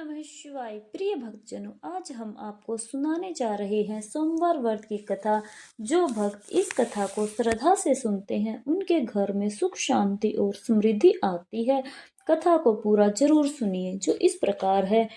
नमः शिवाय। प्रिय भक्तजनों, आज हम आपको सुनाने जा रहे हैं सोमवार व्रत की कथा। जो भक्त इस कथा को श्रद्धा से सुनते हैं उनके घर में सुख शांति और समृद्धि आती है। कथा को पूरा जरूर सुनिए, जो इस प्रकार है।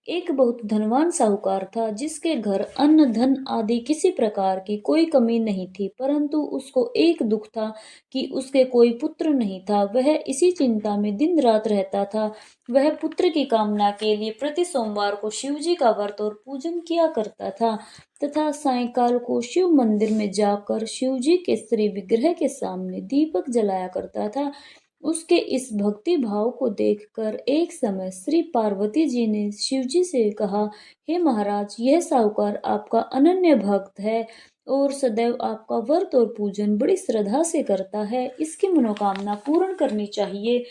एक बहुत धनवान साहूकार था, जिसके घर अन्न धन आदि किसी प्रकार की कोई कमी नहीं थी, परंतु उसको एक दुख था कि उसके कोई पुत्र नहीं था। वह इसी चिंता में दिन रात रहता था। वह पुत्र की कामना के लिए प्रति सोमवार को शिव जी का व्रत और पूजन किया करता था तथा सायंकाल को शिव मंदिर में जाकर शिव जी के श्री विग्रह के सामने दीपक जलाया करता था। उसके इस भक्ति भाव को देखकर एक समय श्री पार्वती जी ने शिव जी से कहा, हे महाराज, यह साहूकार आपका अनन्य भक्त है और सदैव आपका व्रत और पूजन बड़ी श्रद्धा से करता है। इसकी मनोकामना पूर्ण करनी चाहिए।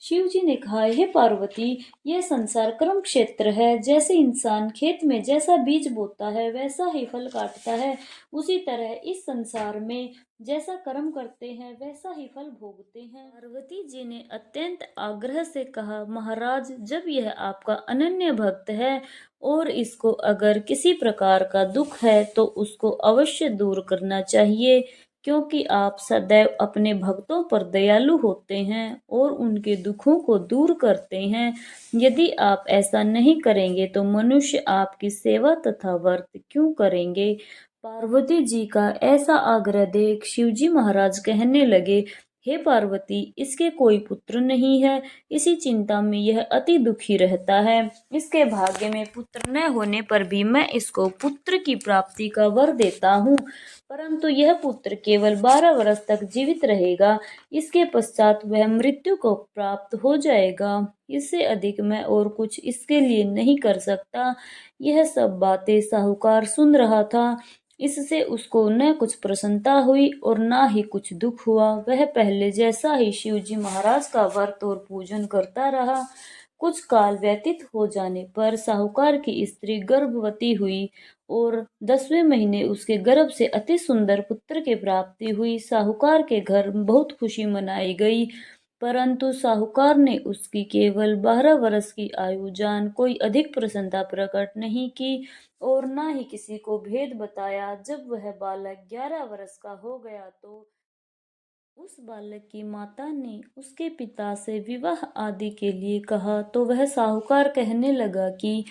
शिव जी ने कहा, हे पार्वती, यह संसार कर्म क्षेत्र है। जैसे इंसान खेत में जैसा बीज बोता है वैसा ही फल काटता है, उसी तरह इस संसार में जैसा कर्म करते हैं वैसा ही फल भोगते हैं। पार्वती जी ने अत्यंत आग्रह से कहा, महाराज, जब यह आपका अनन्य भक्त है और इसको अगर किसी प्रकार का दुख है तो उसको अवश्य दूर करना चाहिए, क्योंकि आप सदैव अपने भक्तों पर दयालु होते हैं और उनके दुखों को दूर करते हैं। यदि आप ऐसा नहीं करेंगे तो मनुष्य आपकी सेवा तथा व्रत क्यों करेंगे। पार्वती जी का ऐसा आग्रह देख शिवजी महाराज कहने लगे, हे पार्वती, इसके कोई पुत्र नहीं है। इसी चिंता में यह अति दुखी रहता है। इसके भाग्य में पुत्र न होने पर भी मैं इसको पुत्र की प्राप्ति का वर देता हूँ, परंतु यह पुत्र केवल 12 वर्ष तक जीवित रहेगा। इसके पश्चात वह मृत्यु को प्राप्त हो जाएगा। इससे अधिक मैं और कुछ इसके लिए नहीं कर सकता। यह सब बातें साहूकार सुन रहा था। इससे उसको न कुछ प्रसन्नता हुई और न ही कुछ दुख हुआ। वह पहले जैसा ही शिवजी महाराज का व्रत और पूजन करता रहा। कुछ काल व्यतीत हो जाने पर साहूकार की स्त्री गर्भवती हुई और 10वें महीने उसके गर्भ से अति सुंदर पुत्र की प्राप्ति हुई। साहूकार के घर बहुत खुशी मनाई गई, परंतु साहूकार ने उसकी केवल 12 वर्ष की आयु जान कोई अधिक प्रसन्नता प्रकट नहीं की और न ही किसी को भेद बताया। जब वह बालक 11 वर्ष का हो गया तो उस बालक की माता ने उसके पिता से विवाह आदि के लिए कहा, तो वह साहूकार कहने लगा कि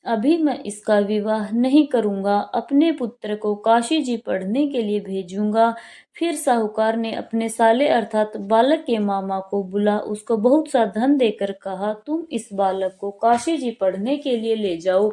अभी मैं इसका विवाह नहीं करूंगा, अपने पुत्र को काशी जी पढ़ने के लिए भेजूंगा। फिर साहूकार ने अपने साले अर्थात बालक के मामा को बुला उसको बहुत सा धन देकर कहा, तुम इस बालक को काशी जी पढ़ने के लिए ले जाओ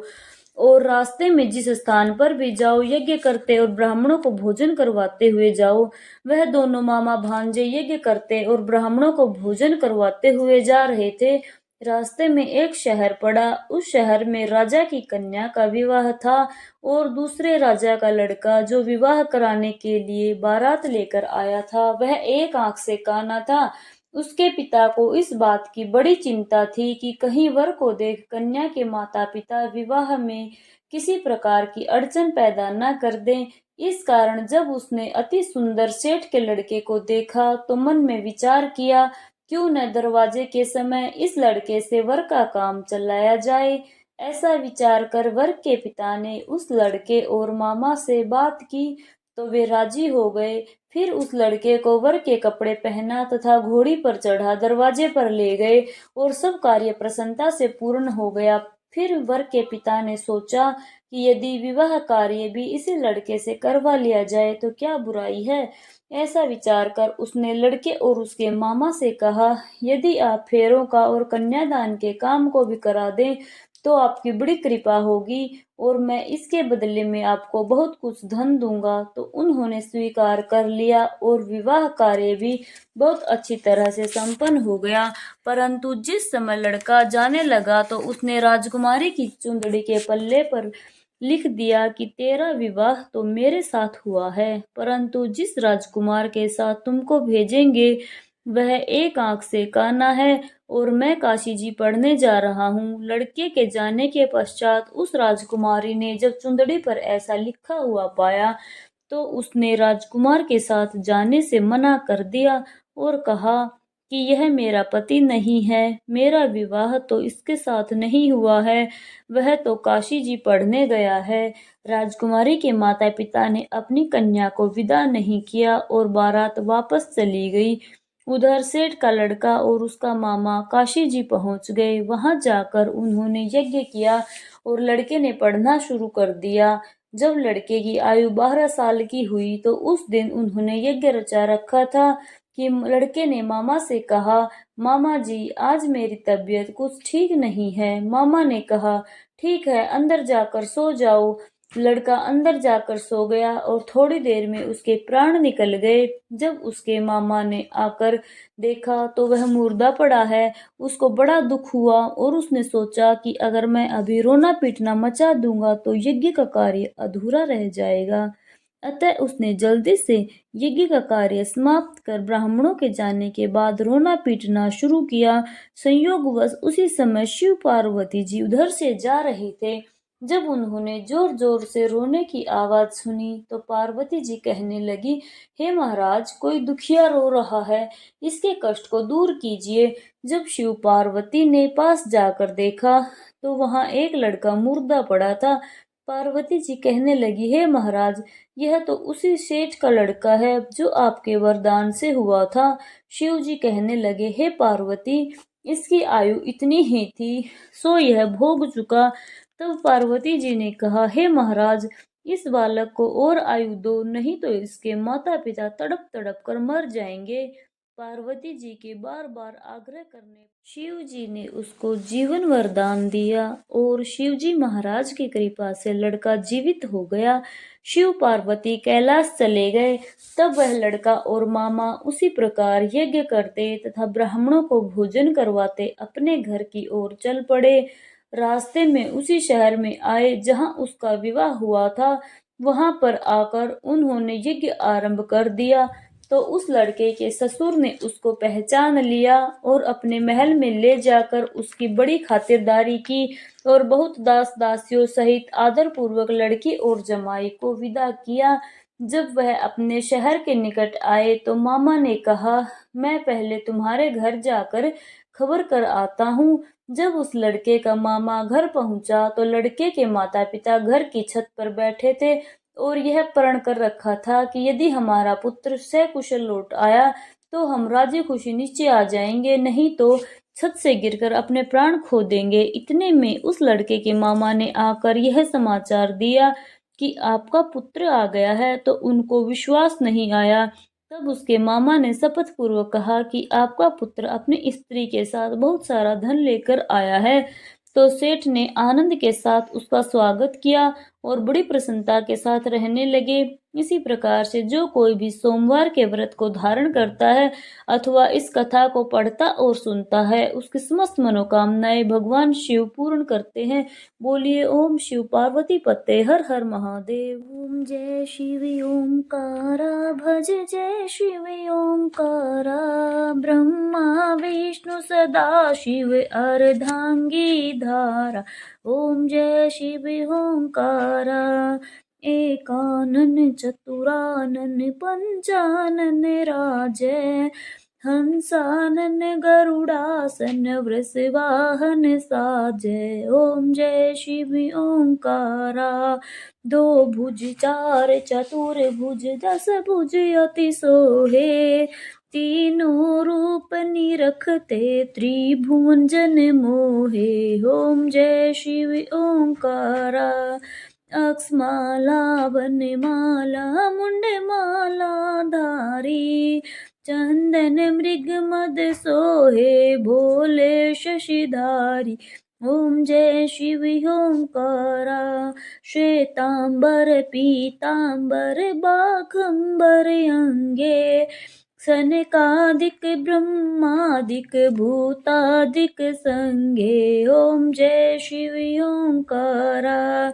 और रास्ते में जिस स्थान पर भी जाओ यज्ञ करते और ब्राह्मणों को भोजन करवाते हुए जाओ। वह दोनों मामा भांजे यज्ञ करते और ब्राह्मणों को भोजन करवाते हुए जा रहे थे। रास्ते में एक शहर पड़ा। उस शहर में राजा की कन्या का विवाह था और दूसरे राजा का लड़का जो विवाह कराने के लिए बारात लेकर आया था वह एक आंख से काना था। उसके पिता को इस बात की बड़ी चिंता थी कि कहीं वर को देख कन्या के माता पिता विवाह में किसी प्रकार की अड़चन पैदा न कर दें। इस कारण जब उसने अति सुंदर सेठ के लड़के को देखा तो मन में विचार किया, क्यों न दरवाजे के समय इस लड़के से वर का काम चलाया जाए। ऐसा विचार कर वर के पिता ने उस लड़के और मामा से बात की तो वे राजी हो गए। फिर उस लड़के को वर के कपड़े पहना तथा घोड़ी पर चढ़ा दरवाजे पर ले गए और सब कार्य प्रसन्नता से पूर्ण हो गया। फिर वर के पिता ने सोचा कि यदि विवाह कार्य भी इसी लड़के से करवा लिया जाए तो क्या बुराई है। ऐसा विचार कर उसने लड़के और उसके मामा से कहा, यदि आप फेरों का और कन्यादान के काम को भी करा दें तो आपकी बड़ी कृपा होगी और मैं इसके बदले में आपको बहुत कुछ धन दूंगा। तो उन्होंने स्वीकार कर लिया और विवाह कार्य भी बहुत अच्छी तरह से संपन्न हो गया। परंतु जिस समय लड़का जाने लगा तो उसने राजकुमारी की चुंदड़ी के पल्ले पर लिख दिया कि तेरा विवाह तो मेरे साथ हुआ है, परंतु जिस राजकुमार के साथ तुमको भेजेंगे वह एक आंख से काना है और मैं काशी जी पढ़ने जा रहा हूँ। लड़के के जाने के पश्चात उस राजकुमारी ने जब चुंदड़ी पर ऐसा लिखा हुआ पाया तो उसने राजकुमार के साथ जाने से मना कर दिया और कहा कि यह मेरा पति नहीं है, मेरा विवाह तो इसके साथ नहीं हुआ है, वह तो काशी जी पढ़ने गया है। राजकुमारी के माता-पिता ने अपनी कन्या को विदा नहीं किया और बारात वापस चली गई। उधर सेठ का लड़का और उसका मामा काशी जी पहुँच गए। वहाँ जाकर उन्होंने यज्ञ किया और लड़के ने पढ़ना शुरू कर दिया। जब लड़के की आयु 12 साल की हुई तो उस दिन उन्होंने यज्ञ रचा रखा था कि लड़के ने मामा से कहा, मामा जी आज मेरी तबीयत कुछ ठीक नहीं है। मामा ने कहा, ठीक है अंदर जाकर सो जाओ। लड़का अंदर जाकर सो गया और थोड़ी देर में उसके प्राण निकल गए। जब उसके मामा ने आकर देखा तो वह मुर्दा पड़ा है। उसको बड़ा दुख हुआ और उसने सोचा कि अगर मैं अभी रोना पीटना मचा दूंगा तो यज्ञ का कार्य अधूरा रह जाएगा। अतः उसने जल्दी से यज्ञ का कार्य समाप्त कर ब्राह्मणों के जाने के बाद रोना पीटना शुरू किया। संयोगवश उसी समय शिव पार्वती जी उधर से जा रहे थे। जब उन्होंने जोर जोर से रोने की आवाज सुनी तो पार्वती जी कहने लगी, हे महाराज कोई दुखिया रो रहा है, इसके कष्ट को दूर कीजिए। जब शिव पार्वती ने पास जाकर देखा तो वहां एक लड़का मुर्दा पड़ा था। पार्वती जी कहने लगी, हे महाराज यह तो उसी सेठ का लड़का है जो आपके वरदान से हुआ था। शिव जी कहने लगे, हे पार्वती इसकी आयु इतनी ही थी सो यह भोग चुका। तब पार्वती जी ने कहा, हे महाराज इस बालक को और आयु दो, नहीं तो इसके माता पिता तड़प तड़प कर मर जाएंगे। पार्वती जी के बार बार आग्रह करने शिव जी ने उसको जीवन वरदान दिया और शिव जी महाराज की कृपा से लड़का जीवित हो गया। शिव पार्वती कैलाश चले गए। तब वह लड़का और मामा उसी प्रकार यज्ञ करते तथा ब्राह्मणों को भोजन करवाते अपने घर की ओर चल पड़े। रास्ते में उसी शहर में आए जहां उसका विवाह हुआ था। वहां पर आकर उन्होंने यज्ञ आरंभ कर दिया तो उस लड़के के ससुर ने उसको पहचान लिया और अपने महल में ले जाकर उसकी बड़ी खातिरदारी की और बहुत दास दासियों सहित आदर पूर्वक लड़की और जमाई को विदा किया। जब वह अपने शहर के निकट आए तो मामा ने कहा, मैं पहले तुम्हारे घर जाकर खबर कर आता हूँ। जब उस लड़के का मामा घर पहुंचा तो लड़के के माता पिता घर की छत पर बैठे थे और यह प्रण कर रखा था कि यदि हमारा पुत्र सकुशल लौट आया तो हम राजी खुशी नीचे आ जाएंगे, नहीं तो छत से गिरकर अपने प्राण खो देंगे। इतने में उस लड़के के मामा ने आकर यह समाचार दिया कि आपका पुत्र आ गया है, तो उनको विश्वास नहीं आया। तब उसके मामा ने शपथ पूर्वक कहा कि आपका पुत्र अपनी स्त्री के साथ बहुत सारा धन लेकर आया है। तो सेठ ने आनंद के साथ उसका स्वागत किया और बड़ी प्रसन्नता के साथ रहने लगे। इसी प्रकार से जो कोई भी सोमवार के व्रत को धारण करता है अथवा इस कथा को पढ़ता और सुनता है उसकी समस्त मनोकामनाएं भगवान शिव पूर्ण करते हैं। बोलिए ओम शिव पार्वती पते हर हर महादेव। ओम जय शिव ओंकारा भज जय शिव ओंकारा, ब्रह्मा विष्णु सदा शिव अर्धांगी धारा। ओम जय शिव ओंकारा, एकानन चतुरानन पंचानन राजै, हंसानन गरुड़ासन वृषवाहन साजै। ओम जय शिव ओंकारा, दो भुज चार चतुर्भुज दस भुज अति सोहे, तीनों रूप निरखते त्रिभुवन जन मोहे। ओम जय शिव ओंकारा, अक्षमाला वनमाला मुंड माला धारी, चंदन मृग मद सोहे भोले शशिधारी। ओम जय शिव ओंकारा, श्वेतांबर पीतांबर बाघंबर अंगे, सनकादिक ब्रह्मादिक भूतादिक संगे। ओम जय शिव ओंकारा,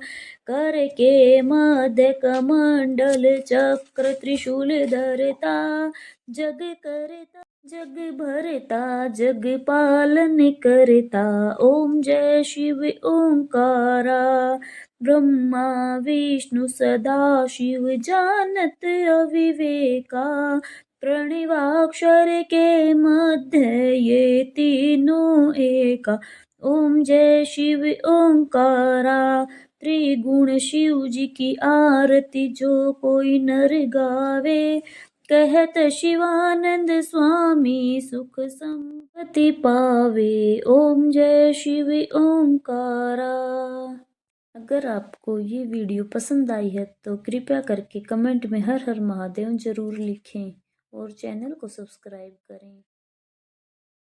कर के मध्य कमंडल चक्र त्रिशूल धरता, जग करता जग भरता जग पालन करता। ओम जय शिव ओंकारा, ब्रह्मा विष्णु सदा शिव जानत अविवेका, प्रणवाक्षर के मध्य ये तीनों एका। ओम जय शिव ओंकारा। त्रिगुण शिव जी की आरती जो कोई नर गावे। कहत शिवानंद स्वामी सुख संपत्ति पावे। ओम जय शिव ओंकारा। अगर आपको ये वीडियो पसंद आई है तो कृपया करके कमेंट में हर हर महादेव जरूर लिखें और चैनल को सब्सक्राइब करें।